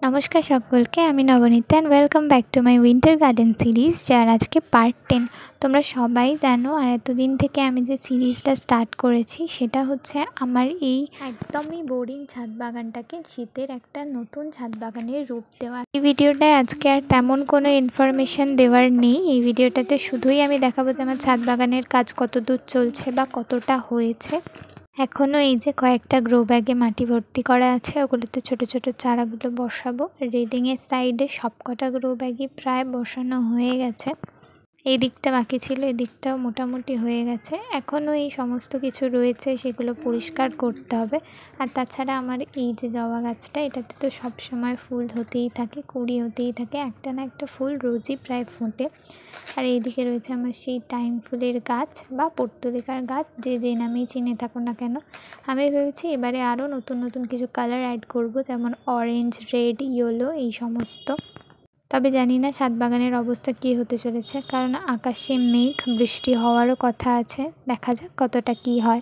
নমস্কার সকলকে, আমি Nabanita and welcome back to my winter garden series, যার আজকে পার্ট 10। তোমরা সবাই জানো, আর এতদিন থেকে আমি যে সিরিজটা স্টার্ট করেছি সেটা হচ্ছে আমার এই একদমই বোরিং ছাদ বাগানটাকে শীতের একটা নতুন ছাদ বাগানের রূপ দেওয়া। এই ভিডিওটায় আজকে আর তেমন কোনো ইনফরমেশান দেওয়ার নেই। এই ভিডিওটাতে শুধুই আমি দেখাবো যে আমার ছাদ বাগানের কাজ কত দূর চলছে বা কতটা হয়েছে। এখনও এই যে কয়েকটা গ্রো ব্যাগে মাটি ভর্তি করা আছে, ওগুলোতে ছোট ছোট চারাগুলো বসাবো। রেলিংয়ের সাইডে সবকটা গ্রো ব্যাগই প্রায় বসানো হয়ে গেছে। এই দিকটা বাকি ছিল, এই দিকটাও মোটামুটি হয়ে গেছে। এখনও এই সমস্ত কিছু রয়েছে, সেগুলো পরিষ্কার করতে হবে। আর তাছাড়া আমার এই যে জবা গাছটা, এটাতে তো সব সময় ফুল হতেই থাকে, কুঁড়ি হতেই থাকে, একটা না একটা ফুল রোজই প্রায় ফোটে। আর এইদিকে রয়েছে আমার সেই টাইম ফুলের গাছ বা পর্তুলিকার গাছ, যে নামেই চিনে থাকো না কেন। আমি ভেবেছি এবারে আরও নতুন নতুন কিছু কালার অ্যাড করব, যেমন অরেঞ্জ, রেড, ইয়েলো, এই সমস্ত। তবে জানি না ছাদ বাগানের অবস্থা কী হতে চলেছে, কারণ আকাশে মেঘ, বৃষ্টি হওয়ারও কথা আছে। দেখা যাক কতটা কী হয়।